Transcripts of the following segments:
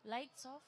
Lights off.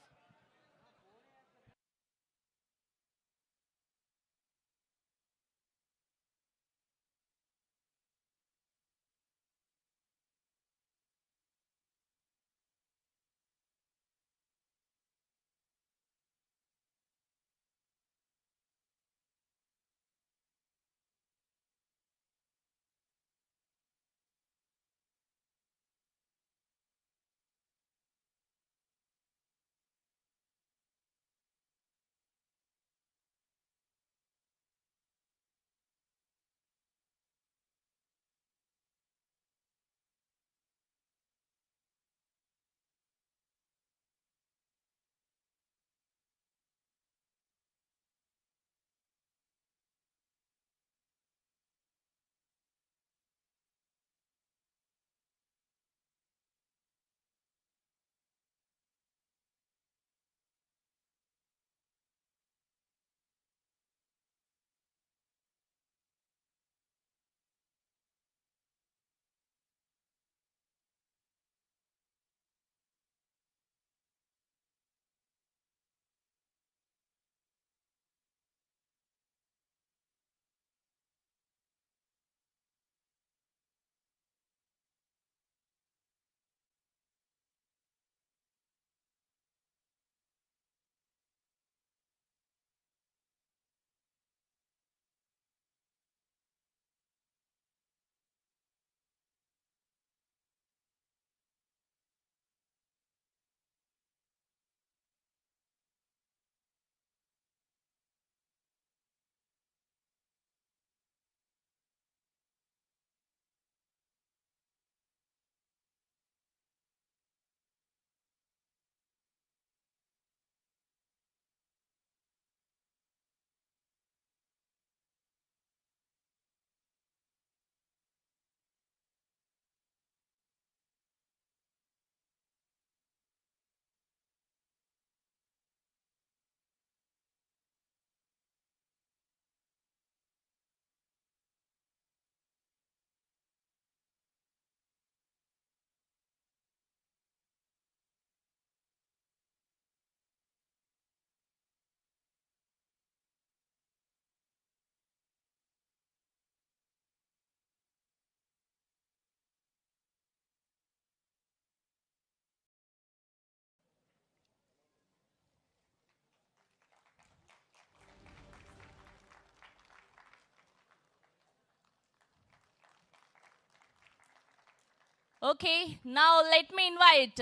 Okay, now let me invite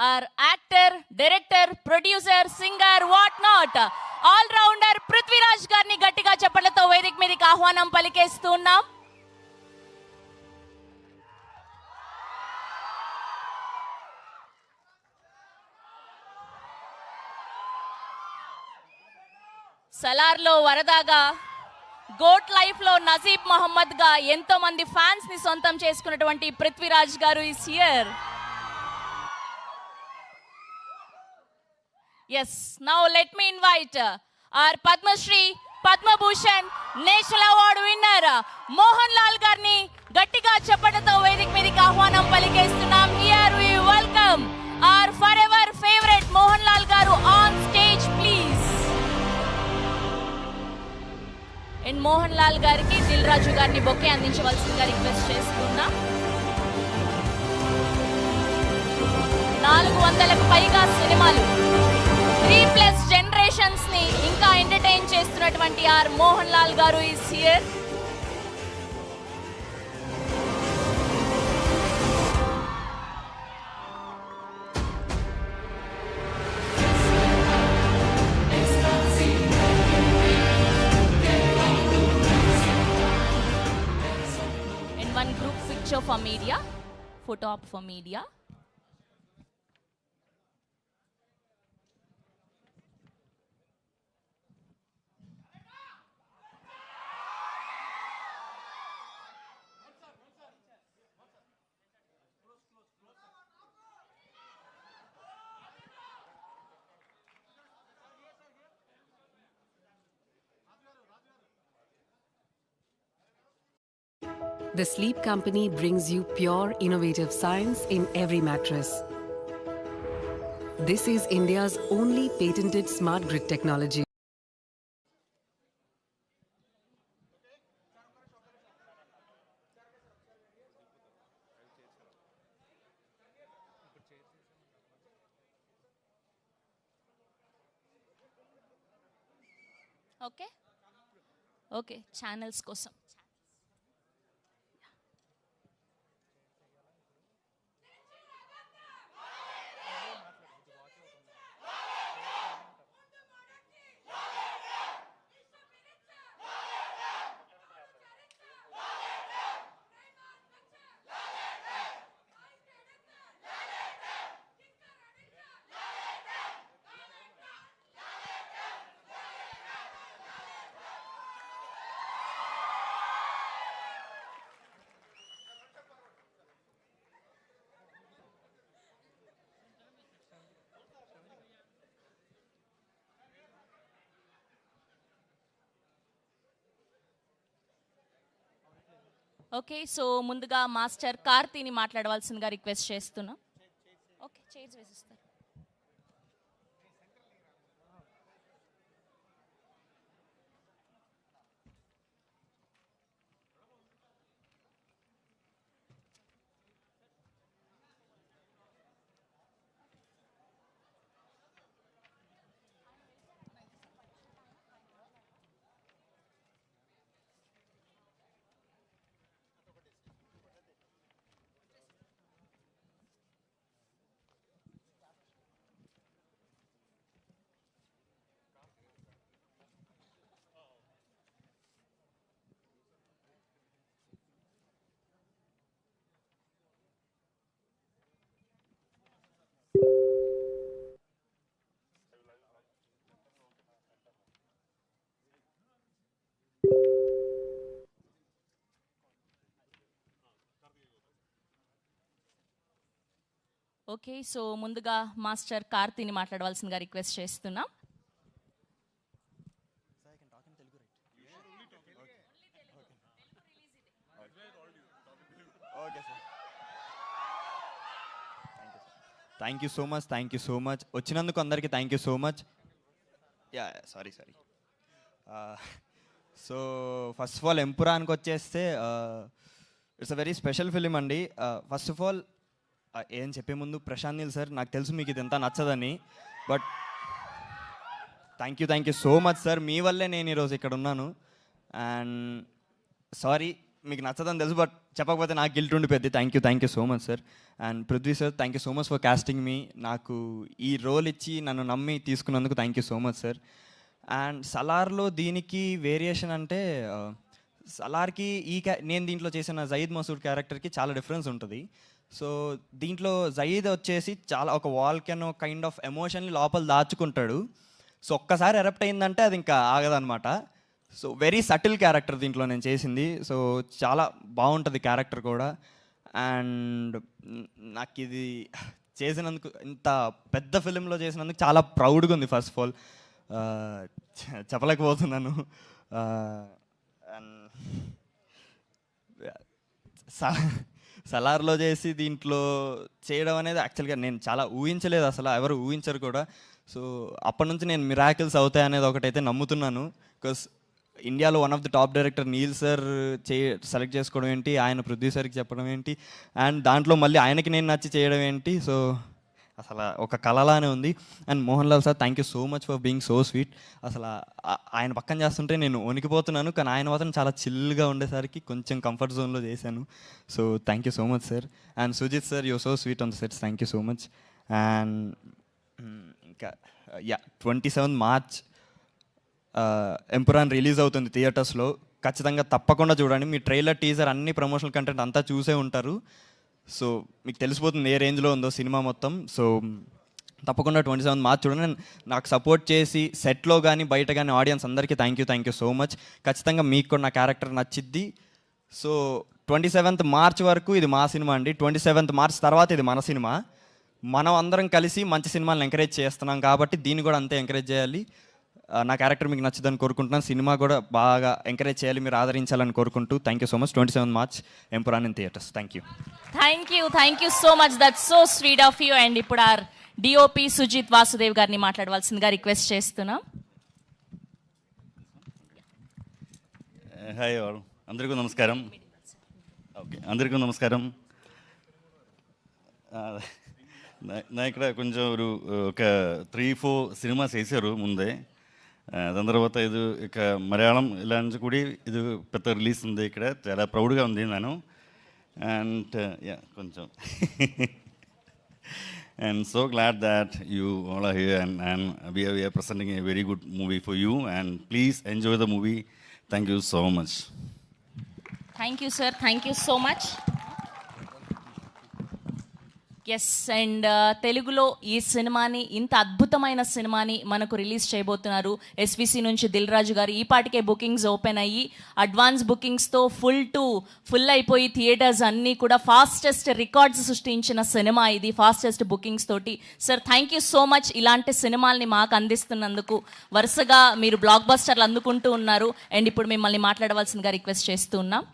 our actor, director, producer, singer, whatnot, all-rounder Prithviraj గారిని గట్టిగా చప్పట్లతో వేదిక మీదకి ఆహ్వానం పలికేస్తున్నాం. సలార్లో వరదాగా, గోట్ లైఫ్ లో నజీబ్ మహమ్మద్ గా ఎంతో మంది ఫ్యాన్స్ ని సొంతం చేసుకున్నటువంటి Prithviraj garu is here. Yes, now let me invite our Padma Shri, Padma Bhushan, national award winner Mohan Lal గారిని గట్టిగా చప్పట్లతో వేదిక మీదకి ఆహ్వానం పలికేస్తున్నాం. Here we welcome our forever favourite Mohan Lal garu on stage please. And Mohan Lal గారికి దిల్ రాజు గారిని బొకే అందించవలసిందిగా రిక్వెస్ట్ చేస్తున్నా. 400కు పైగా సినిమాలు, 3+ జనరేషన్స్ ని ఇంకా ఎంటర్టైన్ చేస్తున్నటువంటి ఆర్ మోహన్ లాల్ గారు is here. One group picture for media, photo op for media. The Sleep Company brings you pure, innovative science in every mattress. This is India's only patented smart grid technology. Okay okay channels కోసం okay so ముందుగా master కార్తీని మాట్లాడవలసిందిగా request చేస్తున్నా okay chairs వేసిస్తారు okay so ముందుగా master కార్తీని మాట్లాడవలసిందిగా request చేస్తున్నా థ్యాంక్ యూ సో మచ్ వచ్చినందుకు అందరికీ thank you so much sorry so first of all ఎంపురాన్కి వచ్చేస్తే it's uh very special film అండి. ఫస్ట్ ఆఫ్ ఆల్ ఏం చెప్పే ముందు ప్రశాంత్ నీల్ సార్, నాకు తెలుసు మీకు ఇది ఎంత నచ్చదని, but thank you so much sir. మీ వల్లే నేను ఈరోజు ఇక్కడ ఉన్నాను. అండ్ సారీ మీకు నచ్చదని తెలుసు, బట్ చెప్పకపోతే నాకు గిల్ట్ ఉండిపోద్ది. Thank you so much sir. And Prithvi sir, thank you so much for casting me. నాకు ఈ రోల్ ఇచ్చి నన్ను నమ్మి తీసుకున్నందుకు thank you so much sir. And సలార్లో దీనికి వేరియేషన్ అంటే సలార్కి నేను దీంట్లో చేసిన జయీద్ మసూద్ క్యారెక్టర్కి చాలా డిఫరెన్స్ ఉంటుంది. సో దీంట్లో జయీద్ వచ్చేసి చాలా ఒక వాల్కెనో కైండ్ ఆఫ్ ఎమోషన్ని లోపల దాచుకుంటాడు. సో ఒక్కసారి ఎరప్ట్ అయిందంటే అది ఇంకా ఆగదనమాట. సో వెరీ సటిల్ క్యారెక్టర్ దీంట్లో నేను చేసింది. సో చాలా బాగుంటుంది క్యారెక్టర్ కూడా. అండ్ నాకు ఇది చేసినందుకు, ఇంత పెద్ద ఫిలింలో చేసినందుకు చాలా ప్రౌడ్గా ఉంది. ఫస్ట్ ఆఫ్ ఆల్ చెప్పలేకపోతున్నాను. అండ్ సలార్లో చేసి దీంట్లో చేయడం అనేది యాక్చువల్గా నేను చాలా ఊహించలేదు, అసలు ఎవరు ఊహించరు కూడా. సో అప్పటి నుంచి నేను మిరాకిల్స్ అవుతాయి అనేది ఒకటైతే నమ్ముతున్నాను. బికాస్ ఇండియాలో one of the top director Neel sir select చేసుకోవడం ఏంటి, ఆయన ప్రొడ్యూసర్కి చెప్పడం ఏంటి, అండ్ దాంట్లో మళ్ళీ ఆయనకి నేను నచ్చి చేయడం ఏంటి. సో అసలు ఒక కళలానే ఉంది. And Mohan Lal sir, thank you so much for being so sweet. అసలు ఆయన పక్కన చేస్తుంటే నేను వణికిపోతున్నాను, కానీ ఆయన మాత్రం చాలా చిల్గా ఉండేసరికి కొంచెం కంఫర్ట్ జోన్లో చేశాను. So thank you so much sir. And Sujeeth sir, you so sweet on the sets, thank you so much. And ఇంకా 27 మార్చ్ ఎంపురాన్ రిలీజ్ అవుతుంది థియేటర్స్లో. ఖచ్చితంగా తప్పకుండా చూడండి. మీ ట్రైలర్, టీజర్, అన్ని ప్రమోషనల్ కంటెంట్ అంతా చూసే ఉంటారు. సో మీకు తెలిసిపోతుంది ఏ రేంజ్లో ఉందో సినిమా మొత్తం. సో తప్పకుండా 27 మార్చ్ చూడండి. నాకు సపోర్ట్ చేసి సెట్లో కానీ బయట కానీ ఆడియన్స్ అందరికీ థ్యాంక్ యూ సో మచ్. ఖచ్చితంగా మీకు కూడా నా క్యారెక్టర్ నచ్చిద్ది. సో 27th మార్చ్ వరకు ఇది మా సినిమా అండి. 27th మార్చ్ తర్వాత ఇది మన సినిమా. మనం అందరం కలిసి మంచి సినిమాలను ఎంకరేజ్ చేస్తున్నాం కాబట్టి దీన్ని కూడా అంతే ఎంకరేజ్ చేయాలి. నా క్యారెక్టర్ మీకు నచ్చుదని కోరుకుంటున్నాను. సినిమా కూడా బాగా ఎంకరేజ్ చేయాలి, మీరు ఆదరించాలని కోరుకుంటూ thank you so much. 27 March Empuraan in theatres. Thank you so much. That's so sweet of you. And ఇప్పుడు ఆర్ డిఓపి సుజిత్ వాసుదేవ్ గారిని మాట్లాడవలసిందిగా రిక్వెస్ట్ చేస్తున్నాం. హాయ్ ఆల్, అందరికీ నమస్కారం. ఓకే, అందరికీ నమస్కారం. నా ఇక్కడ కొంచెం ఒక 3-4 సినిమాస్ వేసారు ముందే. దాని తర్వాత ఇది ఇక మలయాళం ఇలా నుంచి కూడా ఇది పెద్ద రిలీజ్ ఉంది. ఇక్కడ చాలా ప్రౌడ్గా ఉంది నేను. అండ్ కొంచెం and so glad that you all are here and we are presenting a very good movie for you, and please enjoy the movie. Thank you so much. Thank you, sir. Thank you so much. Yes, and తెలుగులో ఈ సినిమాని, ఇంత అద్భుతమైన సినిమాని మనకు release చేయబోతున్నారు SVC నుంచి దిల్ రాజు గారు. ఈ పాటికే బుకింగ్స్ ఓపెన్ అయ్యి అడ్వాన్స్ బుకింగ్స్తో ఫుల్ అయిపోయి థియేటర్స్ అన్నీ కూడా ఫాస్టెస్ట్ రికార్డ్స్ సృష్టించిన సినిమా ఇది, ఫాస్టెస్ట్ బుకింగ్స్ తోటి. Sir, thank you so much ఇలాంటి సినిమాల్ని మాకు అందిస్తున్నందుకు. వరుసగా మీరు బ్లాక్ బస్టర్లు అందుకుంటూ ఉన్నారు. అండ్ ఇప్పుడు మిమ్మల్ని మాట్లాడవలసిందిగా రిక్వెస్ట్ చేస్తూ ఉన్నాం.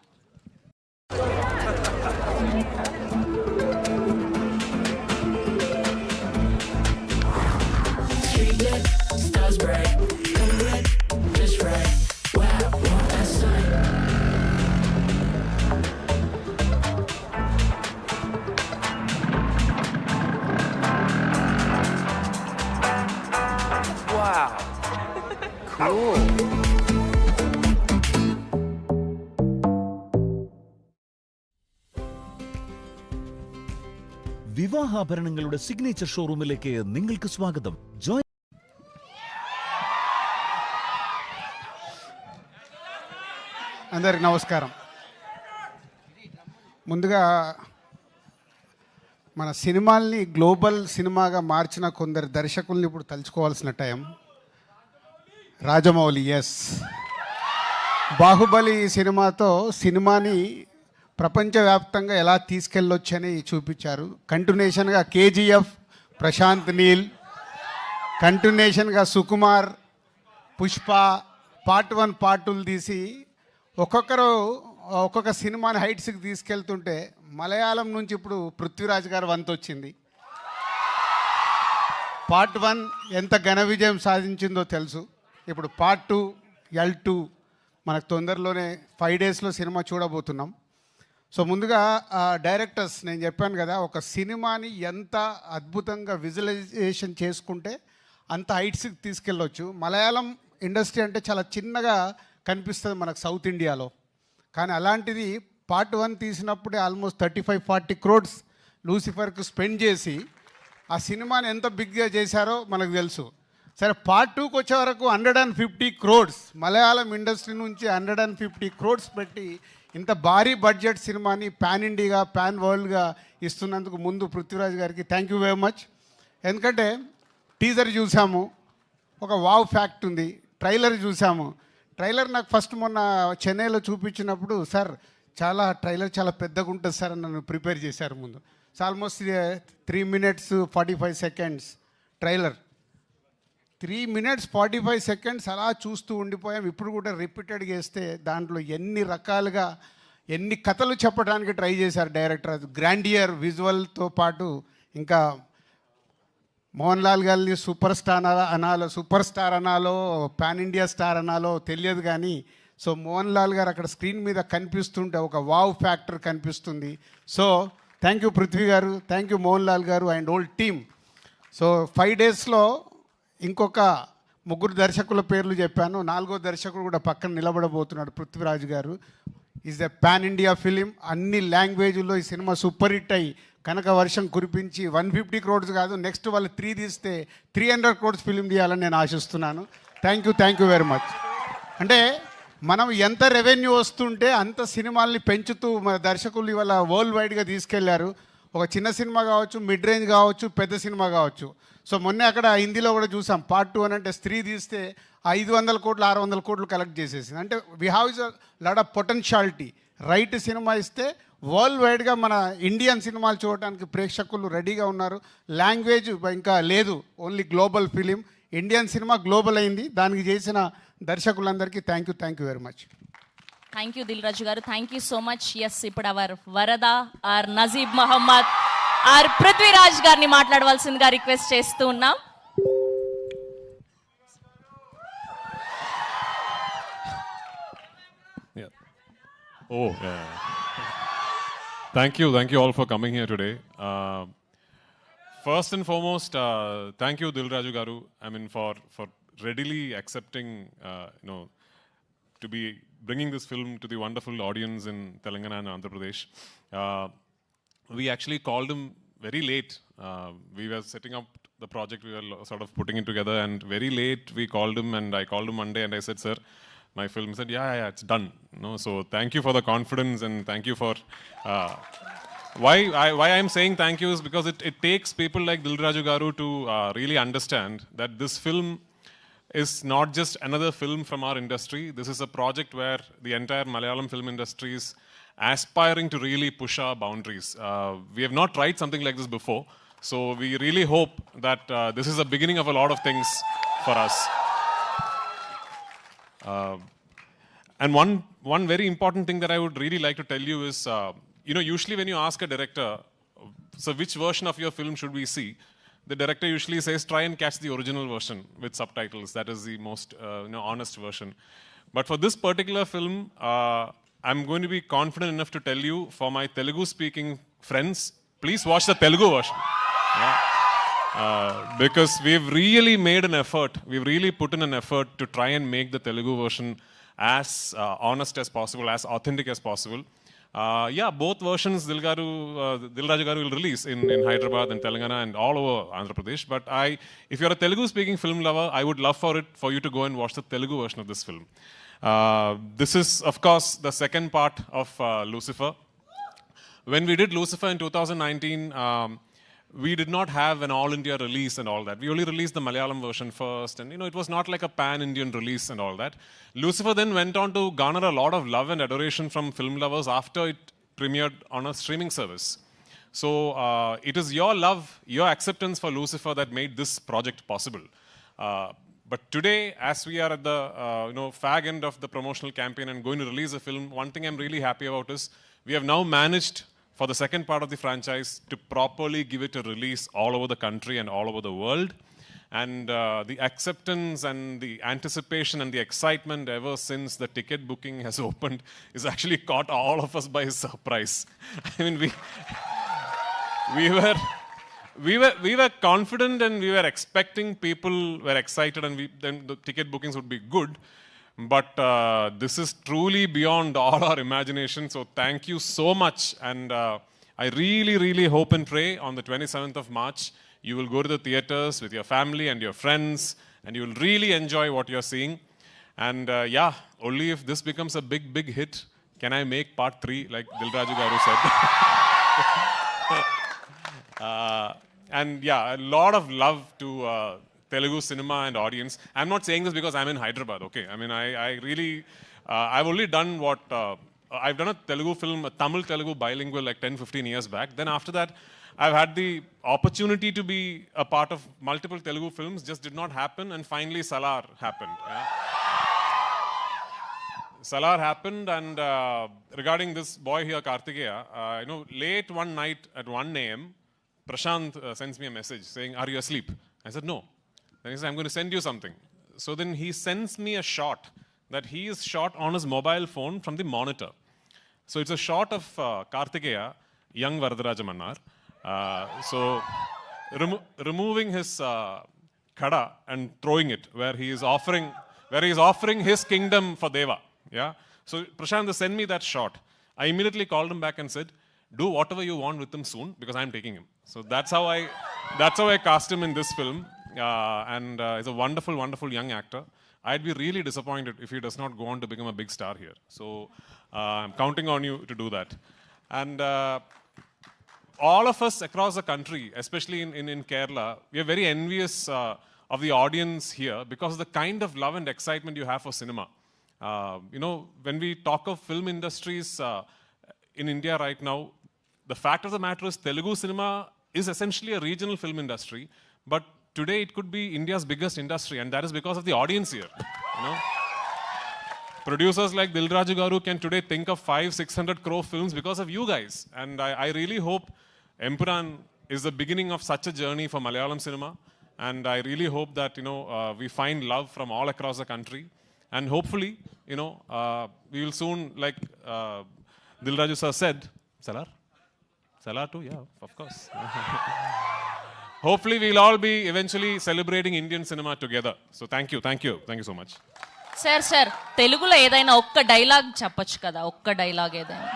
വിവാഹാഭരണങ്ങളുടെ സിഗ്നേച്ചർ ഷോറൂമിലേക്ക് നിങ്ങൾക്ക് സ്വാഗതം. ജോയ് అందరికి నమస్కారం. ముందుగా మన సినిమాల్ని గ్లోబల్ సినిమాగా మార్చిన కొందరు దర్శకుల్ని ఇప్పుడు తలుచుకోవాల్సిన టైం. రాజమౌళి, ఎస్, బాహుబలి సినిమాతో సినిమాని ప్రపంచవ్యాప్తంగా ఎలా తీసుకెళ్ళొచ్చని చూపించారు. కంటిన్యూషన్గా కేజీఎఫ్, ప్రశాంత్ నీల్, కంటిన్యూషన్గా సుకుమార్, పుష్ప, పార్ట్ 1 పార్ట్ 2 తీసి ఒక్కొక్క సినిమాని హైట్స్కి తీసుకెళ్తుంటే మలయాళం నుంచి ఇప్పుడు పృథ్వీరాజ్ గారు వంతు వచ్చింది. పార్ట్ 1 ఎంత ఘన విజయం సాధించిందో తెలుసు. ఇప్పుడు పార్ట్ 2 L2 మనకు తొందరలోనే 5 డేస్లో సినిమా చూడబోతున్నాం. సో ముందుగా డైరెక్టర్స్, నేను చెప్పాను కదా, ఒక సినిమాని ఎంత అద్భుతంగా విజువలైజేషన్ చేసుకుంటే అంత హైట్స్కి తీసుకెళ్ళొచ్చు. మలయాళం ఇండస్ట్రీ అంటే చాలా చిన్నగా కనిపిస్తుంది మనకు సౌత్ ఇండియాలో, కానీ అలాంటిది పార్ట్ 1 తీసినప్పుడే ఆల్మోస్ట్ 35-40 crores లూసిఫర్కు స్పెండ్ చేసి ఆ సినిమాని ఎంత బిగ్గా చేశారో మనకు తెలుసు. సరే, పార్ట్ 2కి వచ్చే వరకు 150 crores మలయాళం ఇండస్ట్రీ నుంచి 150 crores పెట్టి ఇంత భారీ బడ్జెట్ సినిమాని పాన్ ఇండియాగా, పాన్ వరల్డ్గా ఇస్తున్నందుకు ముందు పృథ్వీరాజ్ గారికి థ్యాంక్ యూ వెరీ మచ్. ఎందుకంటే టీజర్ చూసాము, ఒక వావ్ ఫ్యాక్ట్ ఉంది. ట్రైలర్ చూసాము. ట్రైలర్ నాకు ఫస్ట్ మొన్న చెన్నైలో చూపించినప్పుడు, సార్ ట్రైలర్ చాలా పెద్దగా ఉంటుంది సార్ అని నన్ను ప్రిపేర్ చేశారు ముందు. So almost 3 minutes 45 seconds trailer. 3 minutes 45 seconds అలా చూస్తూ ఉండిపోయాం. ఇప్పుడు కూడా రిపీటెడ్గా వేస్తే దాంట్లో ఎన్ని రకాలుగా ఎన్ని కథలు చెప్పడానికి ట్రై చేశారు డైరెక్టర్. అది గ్రాండియర్ విజువల్తో పాటు ఇంకా మోహన్ లాల్ గారిని సూపర్ స్టార్ అనాలో పాన్ ఇండియా స్టార్ అనాలో తెలియదు, కానీ సో మోహన్ లాల్ గారు అక్కడ స్క్రీన్ మీద కనిపిస్తుంటే ఒక వావ్ ఫ్యాక్టర్ కనిపిస్తుంది. సో థ్యాంక్ యూ పృథ్వీ గారు, థ్యాంక్ యూ మోహన్ లాల్ గారు అండ్ ఓల్డ్ టీమ్. సో 5 డేస్లో ఇంకొక 3 దర్శకుల పేర్లు చెప్పాను. 4వ దర్శకుడు కూడా పక్కన నిలబడబోతున్నాడు, పృథ్వీరాజ్ గారు. Is a pan India film. అన్ని లాంగ్వేజ్లో ఈ సినిమా సూపర్ హిట్ అయ్యి కనుక వర్షం కురిపించి 150 crores కాదు, నెక్స్ట్ వాళ్ళు 3 తీస్తే 300 crores ఫిలిం తీయాలని నేను ఆశిస్తున్నాను. Thank you very much. అంటే మనం ఎంత రెవెన్యూ వస్తుంటే అంత సినిమాల్ని పెంచుతూ మన దర్శకులు ఇవాళ వరల్డ్ వైడ్గా తీసుకెళ్లారు. ఒక చిన్న సినిమా కావచ్చు, మిడ్ రేంజ్ కావచ్చు, పెద్ద సినిమా కావచ్చు. సో మొన్నే అక్కడ హిందీలో కూడా చూసాం, పార్ట్ 2 అని అంటే స్త్రీ తీస్తే 500 crores 600 crores కలెక్ట్ చేసేసింది. అంటే we have is lot of potentiality. Right cinema ఇస్తే వరల్డ్ వైడ్గా మన ఇండియన్ సినిమాలు చూడటానికి ప్రేక్షకులు రెడీగా ఉన్నారు. లాంగ్వేజ్ ఇంకా లేదు, only global film. Indian cinema global అయింది. దానికి చేసిన దర్శకులందరికీ thank you very much. Thank you Dil Raju garu, thank you so much. Yes, ఇప్పుడు our Varadha our Najeeb Muhammad our Prithviraj గారిని మాట్లాడవలసిందిగా రిక్వెస్ట్ చేస్తూ ఉన్నాం. Oh, yeah. Thank you all for coming here today. First and foremost, thank you, Dilraju Garu. I mean, for readily accepting, to be bringing this film to the wonderful audience in Telangana and Andhra Pradesh. We actually called him very late. We were setting up the project, we were sort of putting it together, and very late we called him, and I called him one day and I said, sir, my film. He said, yeah, it's done. So thank you for the confidence, and thank you for... why I'm saying thank you is because it takes people like Dilraju Garu to really understand that this film is not just another film from our industry. This is a project where the entire Malayalam film industry is aspiring to really push our boundaries. We have not tried something like this before. So we really hope that this is the beginning of a lot of things for us. And one very important thing that I would really like to tell you is, usually when you ask a director, so which version of your film should we see? The director usually says, try and catch the original version with subtitles. That is the most honest version. But for this particular film, I'm going to be confident enough to tell you, for my Telugu-speaking friends, please watch the Telugu version. Yeah. Because we've really made an effort, we've really put in an effort to try and make the Telugu version as honest as possible, as authentic as possible. Both versions Dilraju Garu will release in Hyderabad and Telangana and all over Andhra Pradesh. But if you're a Telugu-speaking film lover, I would love for you to go and watch the Telugu version of this film. This is, of course, the second part of Lucifer. When we did Lucifer in 2019, we did not have an all-India release and all that. We only released the Malayalam version first, and it was not like a pan-Indian release and all that. Lucifer then went on to garner a lot of love and adoration from film lovers after it premiered on a streaming service. So it is your love, your acceptance for Lucifer that made this project possible. But today, as we are at the fag end of the promotional campaign and going to release a film, one thing I'm really happy about is we have now managed, for the second part of the franchise, to properly give it a release all over the country and all over the world. And the acceptance and the anticipation and the excitement ever since the ticket booking has opened is actually caught all of us by surprise. I mean, we were confident and we were expecting, people were excited, and then the ticket bookings would be good. But this is truly beyond all our imagination. So thank you so much. And I really, really hope and pray on the 27th of March, you will go to the theaters with your family and your friends, and you will really enjoy what you're seeing. And only if this becomes a big, big hit can I make part 3, like Dilraju Garu said. And a lot of love to Telugu cinema and audience. I'm not saying this because I'm in Hyderabad, okay? I mean, I really, I've only done what, I've done a Telugu film, a Tamil-Telugu bilingual like 10, 15 years back. Then after that, I've had the opportunity to be a part of multiple Telugu films, just did not happen, and finally Salar happened. Yeah? Salar happened, and regarding this boy here, Kartikeya, late one night at 1 a.m., Prashant sends me a message saying, are you asleep? I said, no. Then he said, I'm going to send you something. So then he sends me a shot that he is shot on his mobile phone from the monitor. So it's a shot of Kartikeya, young Varadaraja Mannar. So removing his khada and throwing it where he is offering his kingdom for Deva. Yeah. So Prashant sent me that shot. I immediately called him back and said, do whatever you want with him soon because I'm taking him. So that's how I cast him in this film. And he's a wonderful, wonderful young actor. I'd be really disappointed if he does not go on to become a big star here. So I'm counting on you to do that. And all of us across the country, especially in Kerala, we are very envious of the audience here because of the kind of love and excitement you have for cinema. When we talk of film industries in India right now, the fact of the matter is Telugu cinema is essentially a regional film industry, but today it could be India's biggest industry, and that is because of the audience here. Producers like Dilraju Garu can today think of 500-600 crore films because of you guys. And I really hope Empuraan is the beginning of such a journey for Malayalam cinema, and I really hope that we find love from all across the country, and hopefully we will soon, like Dilraju sir said, Salar too, yeah, of course. Hopefully we'll all be eventually celebrating Indian cinema together. So thank you so much. Sir తెలుగులో ఏదైనా ఒక్క dialogue చెప్పొచ్చు కదా, ఒక్క dialogue ఏదైనా.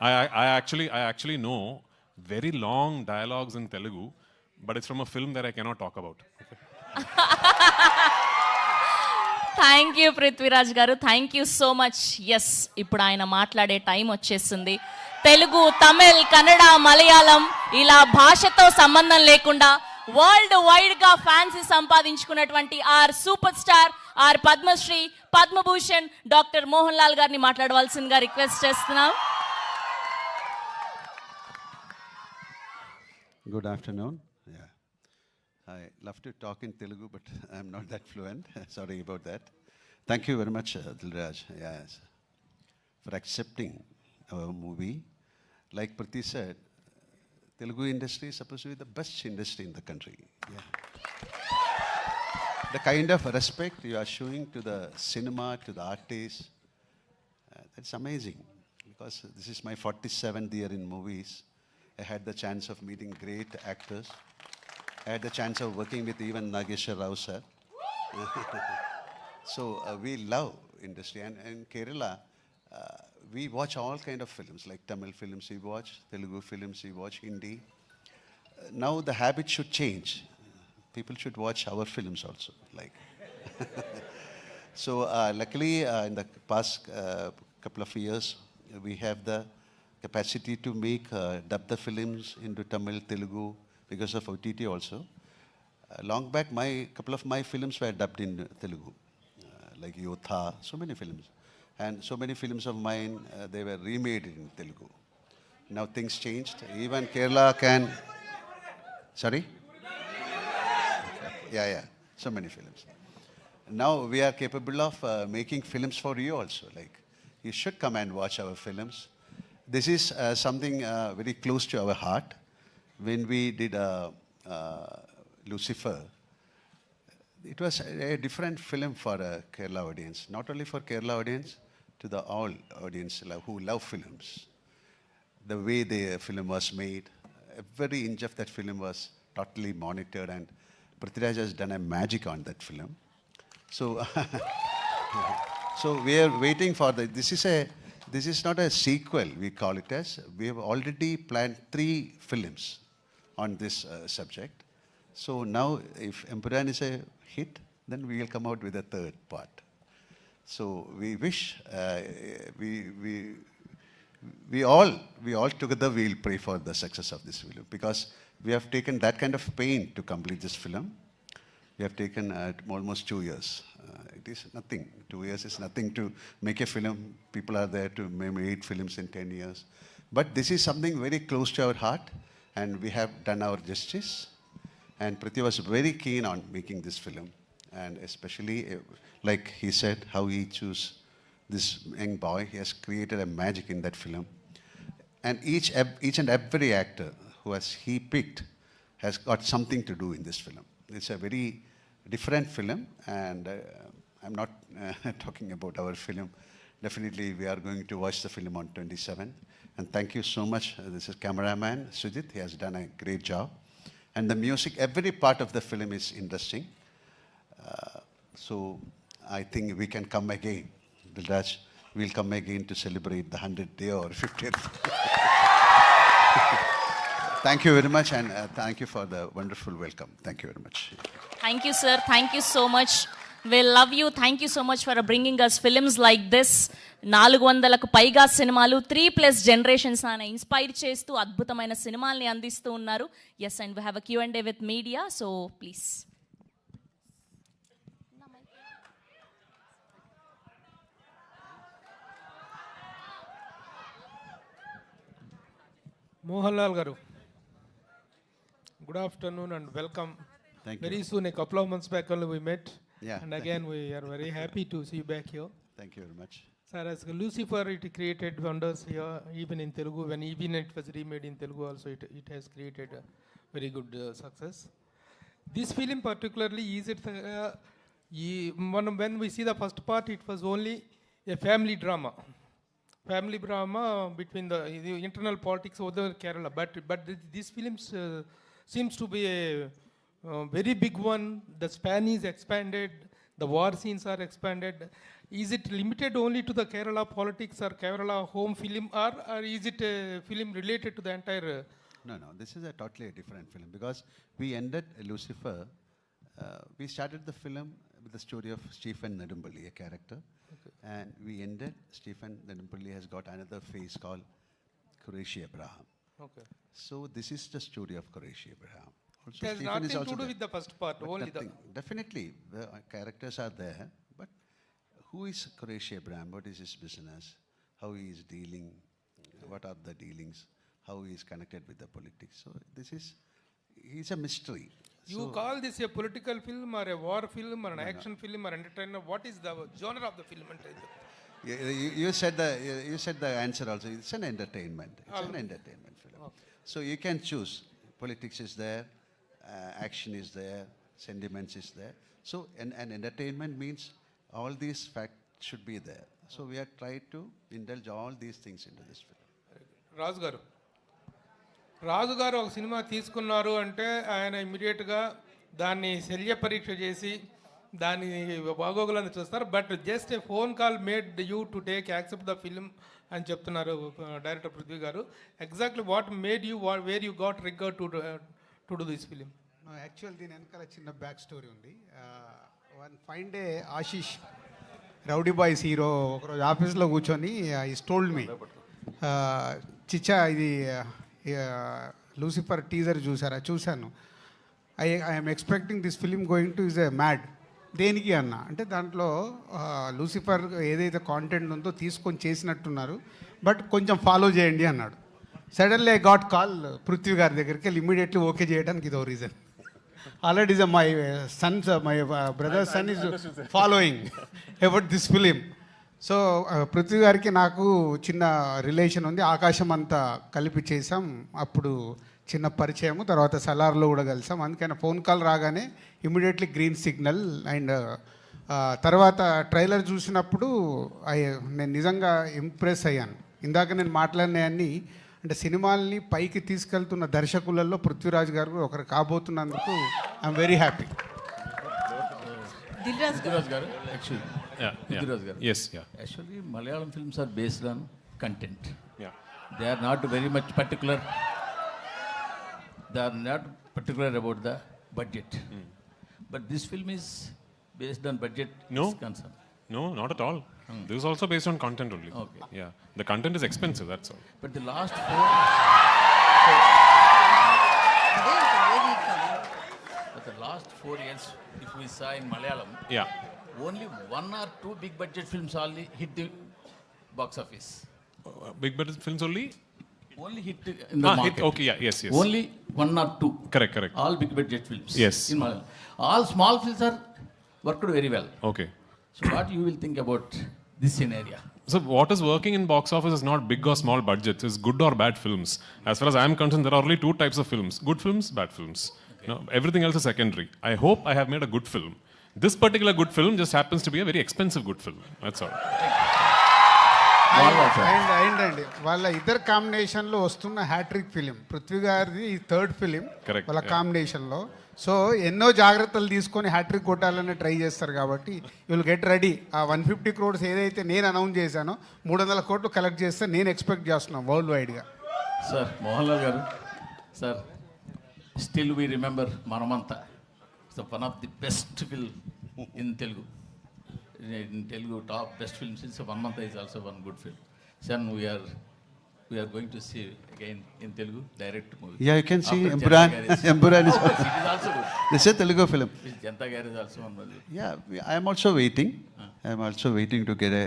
I actually know very long dialogues in Telugu, but it's from a film that I cannot talk about. Thank you Prithviraj garu, thank you so much. Yes, ఇప్పుడు ఆయన మాట్లాడే టైం వచ్చేసింది. తెలుగు, తమిళ్, కన్నడ, మలయాళం ఇలా భాషతో సంబంధం లేకుండా వరల్డ్ వైడ్ గా ఫ్యాన్స్ సంపాదించుకున్నటువంటి our superstar, our Padma Shri, Padma Bhushan doctor Mohan Lal గారిని మాట్లాడవలసిందిగా రిక్వెస్ట్ చేస్తున్నాం. Good afternoon. Yeah, I love to talk in Telugu, but I'm not that fluent. Sorry about that. Thank you very much, Dilraj, yes, for accepting our movie. Like Priti said, Telugu industry is supposed to be the best industry in the country. Yeah. The kind of respect you are showing to the cinema, to the artists, that's amazing. Because this is my 47th year in movies. I had the chance of meeting great actors. I had the chance of working with even Nageshwar Rao sir. So we love industry. And in Kerala, we watch all kind of films, like Tamil films we watch, Telugu films we watch, Hindi. Now the habit should change. People should watch our films also. Like so luckily in the past couple of years, we have the capacity to make dub the films into Tamil, Telugu, because of OTT also. Long back, couple of my films were dubbed in Telugu, like Yotha, so many films. And so many films of mine, they were remade in Telugu. Now things changed. Even Kerala can... Sorry? Yeah, so many films. Now we are capable of making films for you also. Like, you should come and watch our films. This is something very close to our heart. When we did Lucifer, it was a different film for a Kerala audience. Not only for Kerala audience, to the all audience who love films. The way the film was made, every inch of that film was totally monitored, and Prithviraj has done a magic on that film. So, so we are waiting for this is not a sequel, we call it as. We have already planned 3 films on this subject. So now, if Empuraan is a hit, then we will come out with a 3rd part. So we wish, we all together will pray for the success of this film, because we have taken that kind of pain to complete this film. We have taken almost 2 years. It is nothing. 2 years is nothing to make a film. People are there to make 8 films in 10 years. But this is something very close to our heart, and we have done our justice. And Prithvi was very keen on making this film. And especially, like he said, how he chose this young boy. He has created a magic in that film. And each and every actor who he picked has got something to do in this film. It's a very different film, and I'm not talking about our film. Definitely, we are going to watch the film on 27. And thank you so much. This is cameraman Sujit. He has done a great job. And the music, every part of the film is interesting. So I think we can come again. Dilraj, we'll come again to celebrate the 100th day or 50th. Thank you very much, and thank you for the wonderful welcome. Thank you very much. Thank you, sir. Thank you so much. We love you. Thank you so much for bringing us films like this. 400కు పైగా సినిమాలు 3+ generations ఆయన inspire చేస్తూ అద్భుతమైన సినిమాల్ని అందిస్తూ ఉన్నారు. Yes, and we have a Q&A with media, so please. Mohanlal garu, good afternoon and welcome. Thank Very you. soon, a couple of months back only we met. Yeah. And again, we are very happy to see you back here. Thank you very much. Sir, as Lucifer, it created wonders here, even in Telugu. When even it was remade in Telugu also, it has created a very good success. This film particularly is it, when we see the first part, it was only a family drama. Family drama between the internal politics of the Kerala. But this film seems to be a very big one. The span is expanded. The war scenes are expanded. Is it limited only to the Kerala politics or Kerala home film, or is it a film related to the entire? No, this is a totally different film because we ended Lucifer. We started the film with the story of Stephen Nedumpalli, a character. Okay. And we ended, Stephen Nedumpalli has got another phase called Qureshi Abraham. Okay. So this is the story of Qureshi Abraham. Also, It has Stephen nothing is also to do there. with the first part, But only nothing. Definitely, the characters are there, but who is Qureshi Abraham? What is his business? How he is dealing? What are the dealings? How he is connected with the politics? So this is, he's a mystery. You call this a political film or a war film or an action film or entertainer? What is the genre of the film? You said the answer also. It's an entertainment. It's an entertainment film. Okay. So you can choose. Politics is there, action is there, sentiments is there. So an entertainment means all these facts should be there. So we are trying to indulge all these things into this film. రాజు గారు ఒక cinema తీసుకున్నారు అంటే ఆయన ఇమ్మీడియట్గా దాన్ని శల్య పరీక్ష చేసి దాని బాగోగులను చూస్తారు. But just a phone call made you to take accept the film అని చెప్తున్నారు డైరెక్టర్ పృథ్వీ గారు. Exactly what made you where you got రిగర్ to do this film? Actual దీని వెనకాల చిన్న బ్యాక్ స్టోరీ ఉంది. One fine day Ashish rowdy boys hero ఒకరోజు ఆఫీస్లో కూర్చొని ఈ టోల్డ్ మీ, చిచ్చా ఇది లూసిఫర్ టీజర్ చూసారా? చూశాను. I'm expecting this film going to is a mad. దేనికి అన్న అంటే దాంట్లో లూసిఫర్ ఏదైతే కాంటెంట్ ఉందో తీసుకొని చేసినట్టున్నారు, బట్ కొంచెం ఫాలో చేయండి అన్నాడు. Suddenly I got call Prithvi గారి దగ్గరికి వెళ్ళి ఇమీడియట్లీ ఓకే చేయడానికి ఇదో reason. Already my Sons my brother sun is following about this film. So Prithvi గారికి నాకు చిన్న రిలేషన్ ఉంది. ఆకాశం అంతా కలిపి చేసాం. అప్పుడు చిన్న పరిచయము, తర్వాత సలార్లో కూడా కలిసాం. అందుకని ఫోన్ కాల్ రాగానే ఇమీడియట్లీ గ్రీన్ సిగ్నల్. అండ్ తర్వాత ట్రైలర్ చూసినప్పుడు నేను నిజంగా ఇంప్రెస్ అయ్యాను. ఇందాక నేను మాట్లాడినవన్నీ అంటే సినిమాల్ని పైకి తీసుకెళ్తున్న దర్శకులలో పృథ్వీరాజ్ గారు ఒకరు కాబోతున్నందుకు I'm very happy. Dilraj garu, actually. Dilraj garu. Yes, yeah. Actually, Malayalam films are based on content. Yeah. They are not very much particular. They are not particular about the budget. But this film is based on budget. No. Is concerned. No, not at all. This is also based on content only. Okay. Yeah. The content is expensive, that's all. But the last the last 4 years, if we saw in Malayalam, Yeah. only 1 or 2 big budget films only hit the box office. Big budget films only? Only hit in the market. Okay, yeah, yes. Only 1 or 2. Correct. All big budget films. Yes. In Malayalam. All small films are worked very well. Okay. So what you will think about this scenario? So what is working in box office is not big or small budgets, it's good or bad films. As far as I am concerned, there are only 2 types of films: good films, bad films. Okay. No, everything else is secondary. I hope I have made a good film. This particular good film just happens to be a very expensive good film. That's all. అండి వాళ్ళ ఇద్దరు కాంబినేషన్లో వస్తున్న hat trick film Prithvi గారిది ఈ third film వాళ్ళ కాంబినేషన్లో. So ఎన్నో జాగ్రత్తలు తీసుకొని హ్యాట్రిక్ కొట్టాలని ట్రై చేస్తారు కాబట్టి విల్ గెట్ రెడీ. ఆ 150 crores ఏదైతే నేను అనౌన్స్ చేశానో 300 crores కలెక్ట్ చేస్తే నేను ఎక్స్పెక్ట్ చేస్తున్నాను వరల్డ్ వైడ్గా. సార్ మోహన్ లాల్ గారు, సార్ స్టిల్ వీ రిమెంబర్ మనమంతా. So one of the best film in Telugu. In Telugu, top best films is Manmantha is also one good film. Son, we are going to see again in Telugu direct movie. Yeah, you can see Empuraan. Empuraan is it is also good. This is a Telugu film. Janta Garage is also one movie. Yeah, I am also waiting. I am also waiting to get a